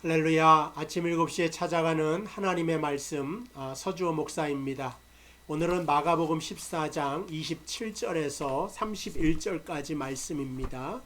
할렐루야. 아침 7시에 찾아가는 하나님의 말씀 서주호 목사입니다. 오늘은 마가복음 14장 27절에서 31절까지 말씀입니다.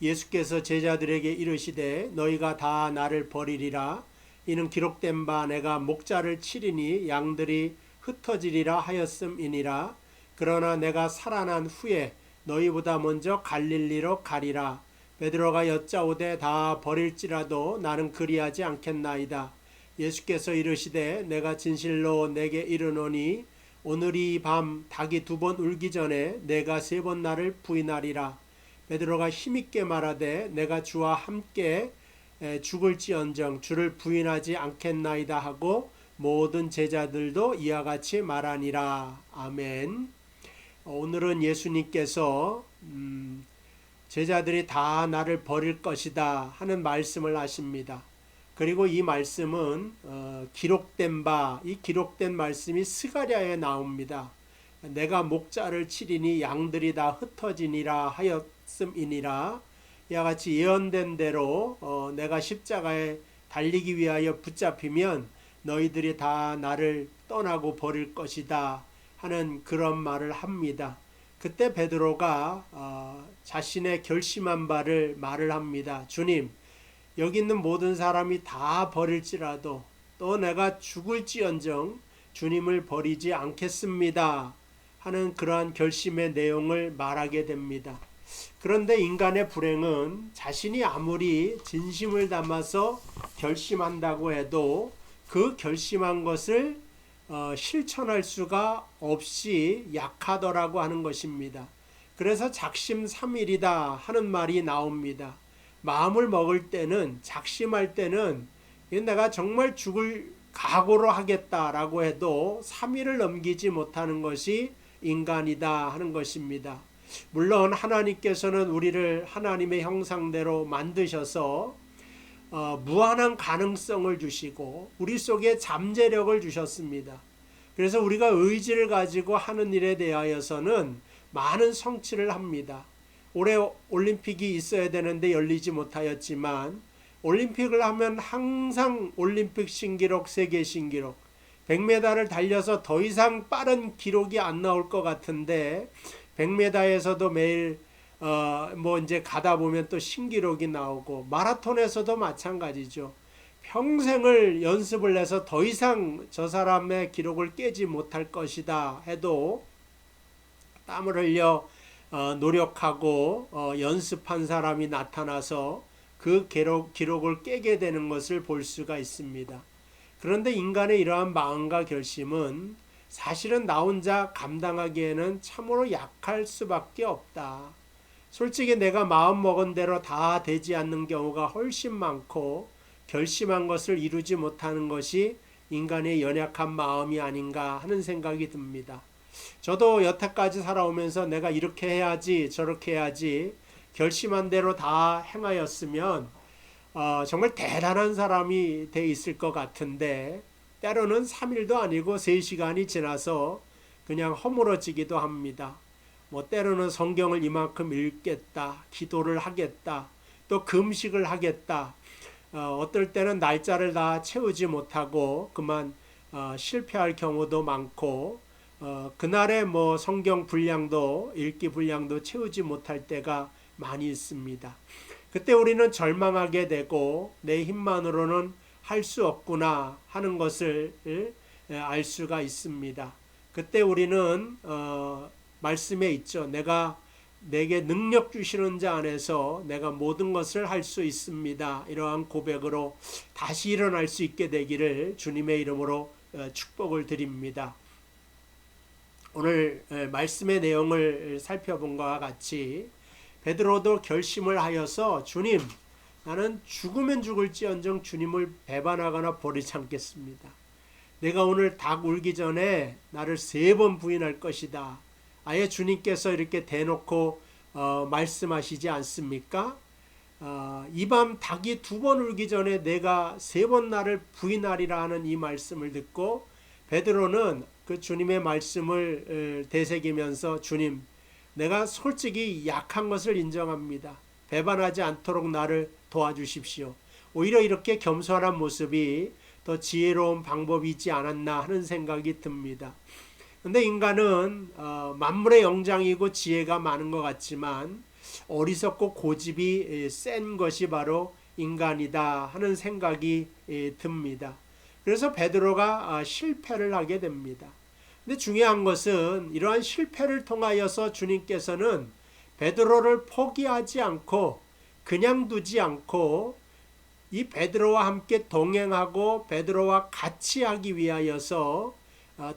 예수께서 제자들에게 이르시되 너희가 다 나를 버리리라. 이는 기록된 바 내가 목자를 치리니 양들이 흩어지리라 하였음이니라. 그러나 내가 살아난 후에 너희보다 먼저 갈릴리로 가리라. 베드로가 여짜오되 다 버릴지라도 나는 그리하지 않겠나이다. 예수께서 이르시되 내가 진실로 내게 이르노니 오늘 이 밤 닭이 2번 울기 전에 내가 3번 나를 부인하리라. 베드로가 힘있게 말하되 내가 주와 함께 죽을지언정 주를 부인하지 않겠나이다 하고 모든 제자들도 이와 같이 말하니라. 아멘. 오늘은 예수님께서 제자들이 다 나를 버릴 것이다 하는 말씀을 하십니다. 그리고 이 말씀은 기록된 바, 이 기록된 말씀이 스가랴에 나옵니다. 내가 목자를 치리니 양들이 다 흩어지니라 하였음이니라. 이와 같이 예언된 대로 내가 십자가에 달리기 위하여 붙잡히면 너희들이 다 나를 떠나고 버릴 것이다 하는 그런 말을 합니다. 그때 베드로가 자신의 결심한 바를 말을 합니다. 주님, 여기 있는 모든 사람이 다 버릴지라도 또 내가 죽을지언정 주님을 버리지 않겠습니다 하는 그러한 결심의 내용을 말하게 됩니다. 그런데 인간의 불행은 자신이 아무리 진심을 담아서 결심한다고 해도 그 결심한 것을 실천할 수가 없이 약하더라고 하는 것입니다. 그래서 작심삼일이다 하는 말이 나옵니다. 마음을 먹을 때는, 작심할 때는 내가 정말 죽을 각오로 하겠다라고 해도 3일을 넘기지 못하는 것이 인간이다 하는 것입니다. 물론 하나님께서는 우리를 하나님의 형상대로 만드셔서 무한한 가능성을 주시고 우리 속에 잠재력을 주셨습니다. 그래서 우리가 의지를 가지고 하는 일에 대하여서는 많은 성취를 합니다. 올해 올림픽이 있어야 되는데 열리지 못하였지만 올림픽을 하면 항상 올림픽 신기록, 세계 신기록, 100m를 달려서 더 이상 빠른 기록이 안 나올 것 같은데 100m에서도 매일 이제 가다 보면 또 신기록이 나오고 마라톤에서도 마찬가지죠. 평생을 연습을 해서 더 이상 저 사람의 기록을 깨지 못할 것이다 해도 땀을 흘려 노력하고 연습한 사람이 나타나서 그 기록을 깨게 되는 것을 볼 수가 있습니다. 그런데 인간의 이러한 마음과 결심은 사실은 나 혼자 감당하기에는 참으로 약할 수밖에 없다. 솔직히 내가 마음먹은 대로 다 되지 않는 경우가 훨씬 많고 결심한 것을 이루지 못하는 것이 인간의 연약한 마음이 아닌가 하는 생각이 듭니다. 저도 여태까지 살아오면서 내가 이렇게 해야지 저렇게 해야지 결심한 대로 다 행하였으면 정말 대단한 사람이 돼 있을 것 같은데 때로는 3일도 아니고 3시간이 지나서 그냥 허물어지기도 합니다. 때로는 성경을 이만큼 읽겠다, 기도를 하겠다, 또 금식을 하겠다. 어떨 때는 날짜를 다 채우지 못하고 그만 실패할 경우도 많고 그날의 성경 분량도 읽기 분량도 채우지 못할 때가 많이 있습니다. 그때 우리는 절망하게 되고 내 힘만으로는 할 수 없구나 하는 것을 알 수가 있습니다. 그때 우리는 말씀에 있죠. 내게 능력 주시는 자 안에서 내가 모든 것을 할 수 있습니다. 이러한 고백으로 다시 일어날 수 있게 되기를 주님의 이름으로 축복을 드립니다. 오늘 말씀의 내용을 살펴본 것과 같이 베드로도 결심을 하여서 주님, 나는 죽으면 죽을지언정 주님을 배반하거나 버리지 않겠습니다. 내가 오늘 닭 울기 전에 나를 3번 부인할 것이다. 아예 주님께서 이렇게 대놓고 말씀하시지 않습니까? 이 밤 닭이 2번 울기 전에 내가 3번 나를 부인하리라 하는 이 말씀을 듣고 베드로는 그 주님의 말씀을 되새기면서 주님, 내가 솔직히 약한 것을 인정합니다. 배반하지 않도록 나를 도와주십시오. 오히려 이렇게 겸손한 모습이 더 지혜로운 방법이지 않았나 하는 생각이 듭니다. 근데 인간은 만물의 영장이고 지혜가 많은 것 같지만 어리석고 고집이 센 것이 바로 인간이다 하는 생각이 듭니다. 그래서 베드로가 실패를 하게 됩니다. 근데 중요한 것은 이러한 실패를 통하여서 주님께서는 베드로를 포기하지 않고 그냥 두지 않고 이 베드로와 함께 동행하고 베드로와 같이 하기 위하여서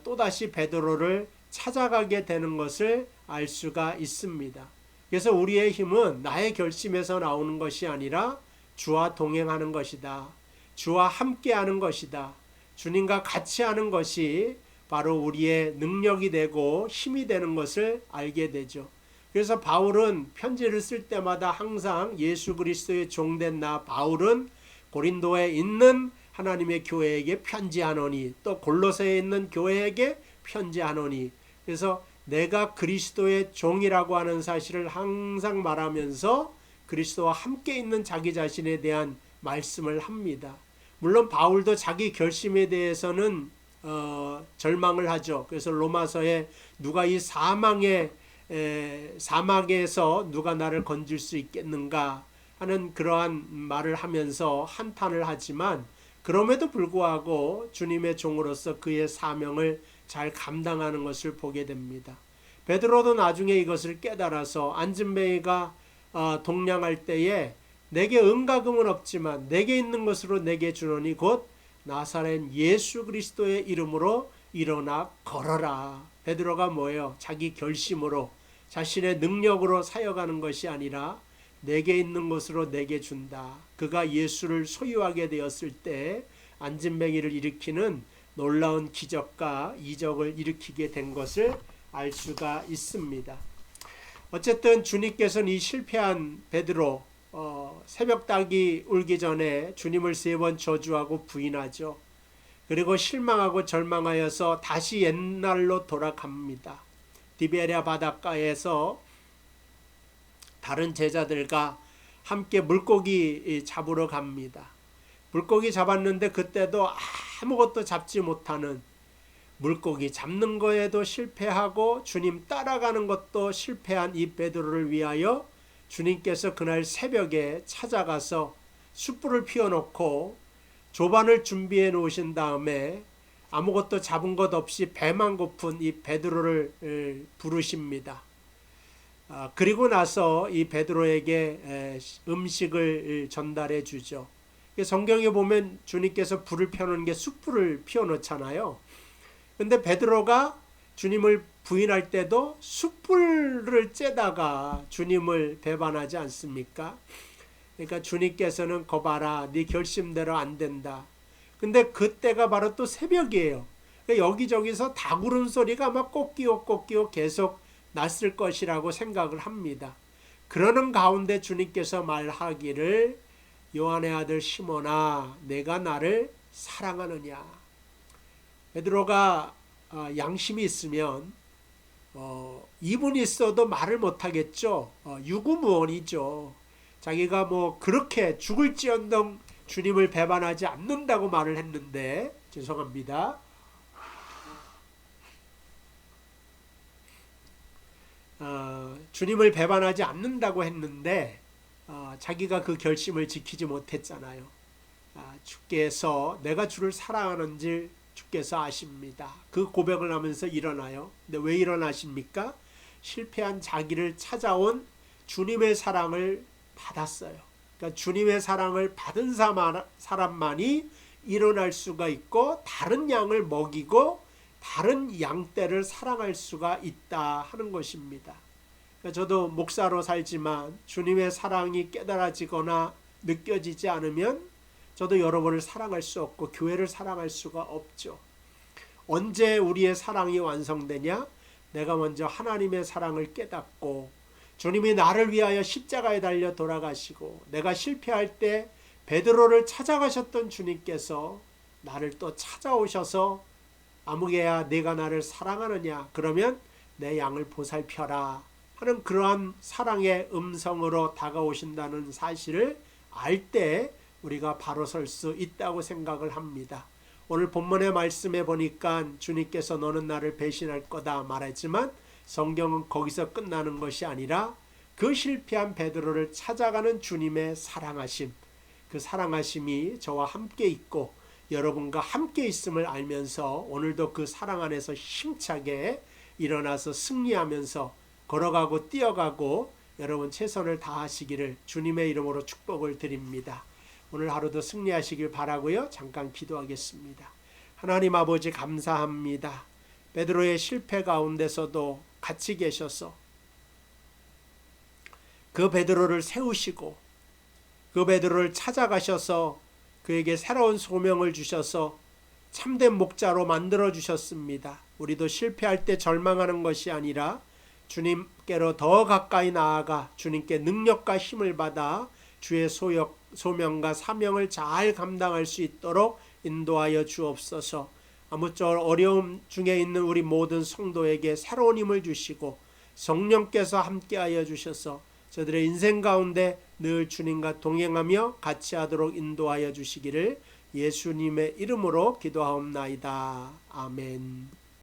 또다시 베드로를 찾아가게 되는 것을 알 수가 있습니다. 그래서 우리의 힘은 나의 결심에서 나오는 것이 아니라 주와 동행하는 것이다. 주와 함께하는 것이다. 주님과 같이 하는 것이 바로 우리의 능력이 되고 힘이 되는 것을 알게 되죠. 그래서 바울은 편지를 쓸 때마다 항상 예수 그리스도의 종된 나 바울은 고린도에 있는 하나님의 교회에게 편지하노니 또 골로새에 있는 교회에게 편지하노니, 그래서 내가 그리스도의 종이라고 하는 사실을 항상 말하면서 그리스도와 함께 있는 자기 자신에 대한 말씀을 합니다. 물론 바울도 자기 결심에 대해서는 절망을 하죠. 그래서 로마서에 누가 이 사막에서 누가 나를 건질 수 있겠는가 하는 그러한 말을 하면서 한탄을 하지만 그럼에도 불구하고 주님의 종으로서 그의 사명을 잘 감당하는 것을 보게 됩니다. 베드로도 나중에 이것을 깨달아서 안진뱅이가 동냥할 때에 내게 은과금은 없지만 내게 있는 것으로 내게 주노니 곧 나사렛 예수 그리스도의 이름으로 일어나 걸어라. 베드로가 뭐예요? 자기 결심으로 자신의 능력으로 사역하는 것이 아니라 내게 있는 것으로 내게 준다. 그가 예수를 소유하게 되었을 때 안진뱅이를 일으키는 놀라운 기적과 이적을 일으키게 된 것을 알 수가 있습니다. 어쨌든 주님께서는 이 실패한 베드로 새벽닭이 울기 전에 주님을 3번 저주하고 부인하죠. 그리고 실망하고 절망하여서 다시 옛날로 돌아갑니다. 디베랴 바닷가에서 다른 제자들과 함께 물고기 잡으러 갑니다. 물고기 잡았는데 그때도 아무것도 잡지 못하는, 물고기 잡는 거에도 실패하고 주님 따라가는 것도 실패한 이 베드로를 위하여 주님께서 그날 새벽에 찾아가서 숯불을 피워놓고 조반을 준비해 놓으신 다음에 아무것도 잡은 것 없이 배만 고픈 이 베드로를 부르십니다. 그리고 나서 이 베드로에게 음식을 전달해 주죠. 성경에 보면 주님께서 불을 펴놓은 게 숯불을 피워놓잖아요. 근데 베드로가 주님을 부인할 때도 숯불을 쬐다가 주님을 배반하지 않습니까? 그러니까 주님께서는 거봐라, 네 결심대로 안 된다. 근데 그때가 바로 또 새벽이에요. 그러니까 여기저기서 닭 울음소리가 막 꽃기옥 계속 났을 것이라고 생각을 합니다. 그러는 가운데 주님께서 말하기를 요한의 아들 시몬아 내가 나를 사랑하느냐. 베드로가 양심이 있으면 입은 있어도 말을 못하겠죠. 유구무원이죠. 자기가 뭐 그렇게 죽을지언정 주님을 배반하지 않는다고 말을 했는데, 죄송합니다. 주님을 배반하지 않는다고 했는데 자기가 그 결심을 지키지 못했잖아요. 주께서 내가 주를 사랑하는지 주께서 아십니다. 그 고백을 하면서 일어나요. 근데 왜 일어나십니까? 실패한 자기를 찾아온 주님의 사랑을 받았어요. 그러니까 주님의 사랑을 받은 사람만이 일어날 수가 있고 다른 양을 먹이고 다른 양떼를 사랑할 수가 있다 하는 것입니다. 그러니까 저도 목사로 살지만 주님의 사랑이 깨달아지거나 느껴지지 않으면 저도 여러분을 사랑할 수 없고 교회를 사랑할 수가 없죠. 언제 우리의 사랑이 완성되냐? 내가 먼저 하나님의 사랑을 깨닫고 주님이 나를 위하여 십자가에 달려 돌아가시고 내가 실패할 때 베드로를 찾아가셨던 주님께서 나를 또 찾아오셔서 아무개야 내가 나를 사랑하느냐? 그러면 내 양을 보살펴라 하는 그러한 사랑의 음성으로 다가오신다는 사실을 알 때 우리가 바로 설 수 있다고 생각을 합니다. 오늘 본문의 말씀에 보니까 주님께서 너는 나를 배신할 거다 말했지만 성경은 거기서 끝나는 것이 아니라 그 실패한 베드로를 찾아가는 주님의 사랑하심, 그 사랑하심이 저와 함께 있고 여러분과 함께 있음을 알면서 오늘도 그 사랑 안에서 힘차게 일어나서 승리하면서 걸어가고 뛰어가고 여러분 최선을 다하시기를 주님의 이름으로 축복을 드립니다. 오늘 하루도 승리하시길 바라고요. 잠깐 기도하겠습니다. 하나님 아버지 감사합니다. 베드로의 실패 가운데서도 같이 계셔서 그 베드로를 세우시고 그 베드로를 찾아가셔서 그에게 새로운 소명을 주셔서 참된 목자로 만들어 주셨습니다. 우리도 실패할 때 절망하는 것이 아니라 주님께로 더 가까이 나아가 주님께 능력과 힘을 받아 주의 소명과 사명을 잘 감당할 수 있도록 인도하여 주옵소서. 아무쪼록 어려움 중에 있는 우리 모든 성도에게 새로운 힘을 주시고 성령께서 함께하여 주셔서 저들의 인생 가운데 늘 주님과 동행하며 같이 하도록 인도하여 주시기를 예수님의 이름으로 기도하옵나이다. 아멘.